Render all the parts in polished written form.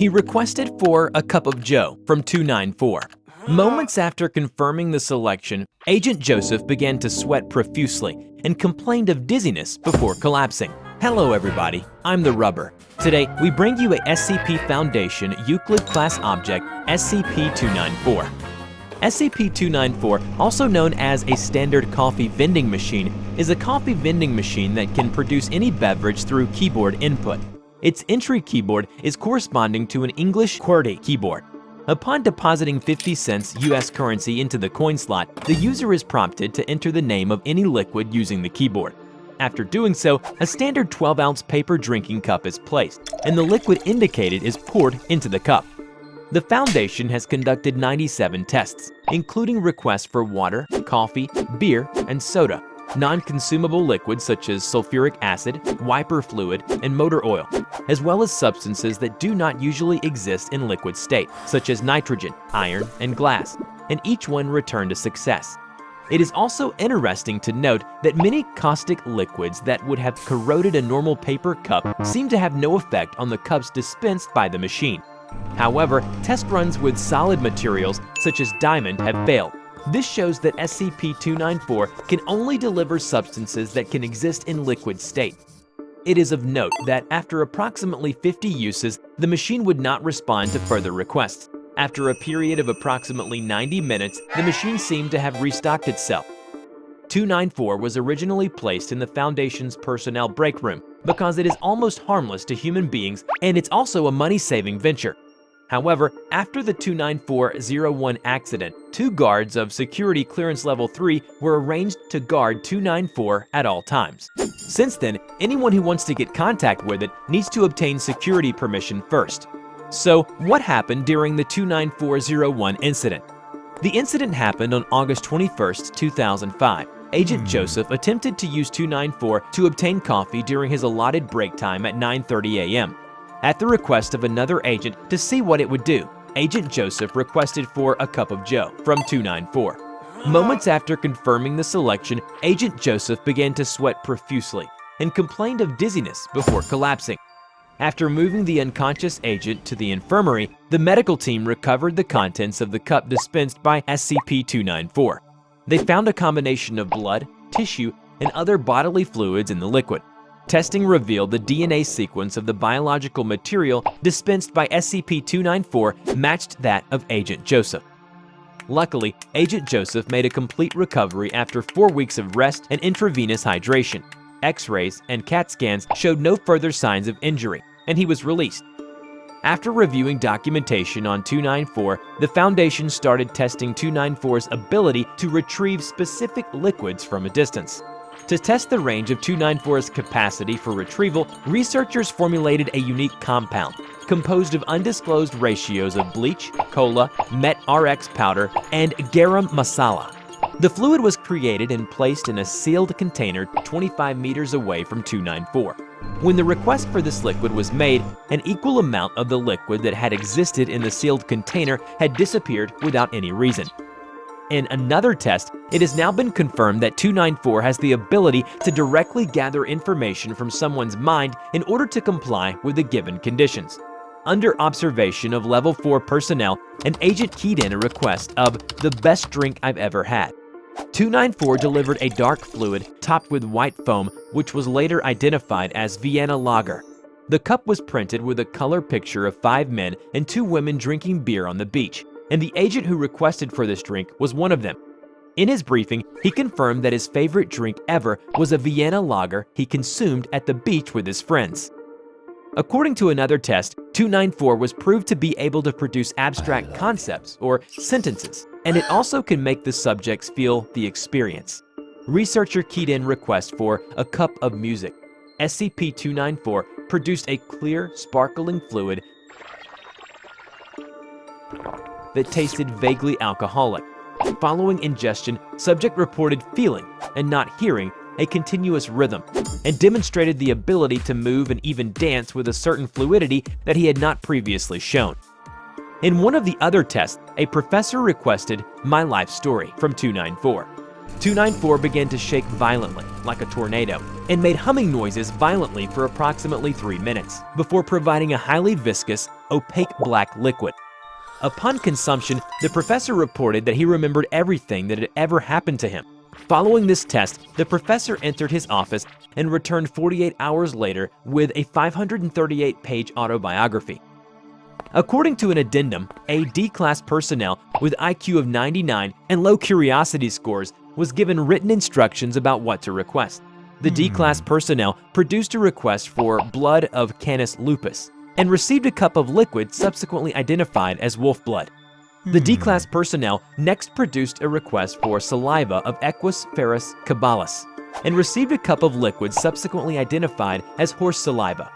He requested for a cup of joe from 294. Moments after confirming the selection, Agent Joseph began to sweat profusely and complained of dizziness before collapsing. Hello everybody, I'm the Rubber. Today, we bring you a SCP Foundation Euclid Class Object, SCP-294. SCP-294, also known as a standard coffee vending machine, is a coffee vending machine that can produce any beverage through keyboard input. Its entry keyboard is corresponding to an English QWERTY keyboard. Upon depositing 50 cents US currency into the coin slot, the user is prompted to enter the name of any liquid using the keyboard. After doing so, a standard 12-ounce paper drinking cup is placed, and the liquid indicated is poured into the cup. The Foundation has conducted 97 tests, including requests for water, coffee, beer, and soda, non-consumable liquids such as sulfuric acid, wiper fluid, and motor oil, as well as substances that do not usually exist in liquid state, such as nitrogen, iron, and glass, and each one returned a success. It is also interesting to note that many caustic liquids that would have corroded a normal paper cup seem to have no effect on the cups dispensed by the machine. However, test runs with solid materials such as diamond have failed. This shows that SCP-294 can only deliver substances that can exist in liquid state. It is of note that after approximately 50 uses, the machine would not respond to further requests. After a period of approximately 90 minutes, the machine seemed to have restocked itself. 294 was originally placed in the Foundation's personnel break room because it is almost harmless to human beings and it's also a money-saving venture. However, after the 294-01 accident, 2 guards of Security Clearance Level 3 were arranged to guard 294 at all times. Since then, anyone who wants to get contact with it needs to obtain security permission first. So, what happened during the 294-01 incident? The incident happened on August 21, 2005. Agent Joseph attempted to use 294 to obtain coffee during his allotted break time at 9:30 a.m. At the request of another agent to see what it would do, Agent Joseph requested for a cup of joe from 294. Moments after confirming the selection, Agent Joseph began to sweat profusely and complained of dizziness before collapsing. After moving the unconscious agent to the infirmary, the medical team recovered the contents of the cup dispensed by SCP-294. They found a combination of blood, tissue, and other bodily fluids in the liquid. Testing revealed the DNA sequence of the biological material dispensed by SCP-294 matched that of Agent Joseph. Luckily, Agent Joseph made a complete recovery after 4 weeks of rest and intravenous hydration. X-rays and CAT scans showed no further signs of injury, and he was released. After reviewing documentation on 294, the Foundation started testing 294's ability to retrieve specific liquids from a distance. To test the range of 294's capacity for retrieval, researchers formulated a unique compound composed of undisclosed ratios of bleach, cola, met-RX powder, and garam masala. The fluid was created and placed in a sealed container 25 meters away from 294. When the request for this liquid was made, an equal amount of the liquid that had existed in the sealed container had disappeared without any reason. In another test, it has now been confirmed that 294 has the ability to directly gather information from someone's mind in order to comply with the given conditions. Under observation of Level 4 personnel, an agent keyed in a request of the best drink I've ever had. 294 delivered a dark fluid topped with white foam, which was later identified as Vienna Lager. The cup was printed with a color picture of 5 men and 2 women drinking beer on the beach, and the agent who requested for this drink was one of them. In his briefing, he confirmed that his favorite drink ever was a Vienna Lager he consumed at the beach with his friends. According to another test, 294 was proved to be able to produce abstract concepts or sentences, and it also can make the subjects feel the experience. Researcher keyed in request for a cup of music. SCP-294 produced a clear, sparkling fluid that tasted vaguely alcoholic. Following ingestion, subject reported feeling, and not hearing, a continuous rhythm, and demonstrated the ability to move and even dance with a certain fluidity that he had not previously shown. In one of the other tests, a professor requested My Life Story from 294. 294 began to shake violently, like a tornado, and made humming noises violently for approximately 3 minutes, before providing a highly viscous, opaque black liquid. Upon consumption, the professor reported that he remembered everything that had ever happened to him. Following this test, the professor entered his office and returned 48 hours later with a 538-page autobiography. According to an addendum, a D-class personnel with IQ of 99 and low curiosity scores was given written instructions about what to request. The D-class personnel produced a request for blood of Canis lupus and received a cup of liquid subsequently identified as wolf blood. The D-class personnel next produced a request for saliva of Equus ferus caballus and received a cup of liquid subsequently identified as horse saliva.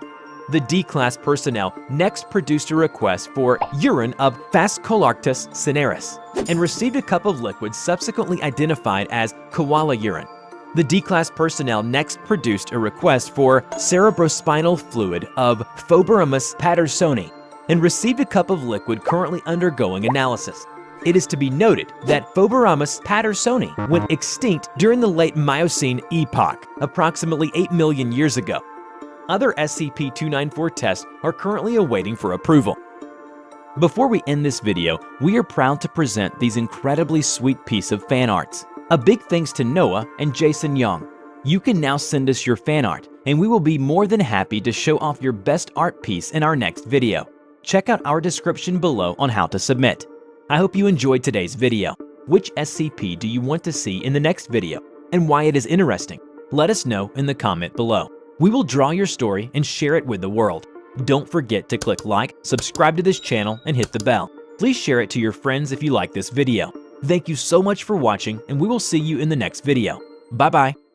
The D-class personnel next produced a request for urine of Phascolarctos cineris and received a cup of liquid subsequently identified as koala urine. The D-class personnel next produced a request for cerebrospinal fluid of Phobaramus pattersoni and received a cup of liquid currently undergoing analysis. It is to be noted that Phobaramus pattersoni went extinct during the late Miocene epoch, approximately 8 million years ago. Other SCP-294 tests are currently awaiting for approval. Before we end this video, we are proud to present these incredibly sweet piece of fan arts. A big thanks to Noah and Jason Young. You can now send us your fan art, and we will be more than happy to show off your best art piece in our next video. Check out our description below on how to submit. I hope you enjoyed today's video. Which SCP do you want to see in the next video, and why it is interesting? Let us know in the comment below. We will draw your story and share it with the world. Don't forget to click like, subscribe to this channel, and hit the bell. Please share it to your friends if you like this video. Thank you so much for watching, and we will see you in the next video. Bye-bye.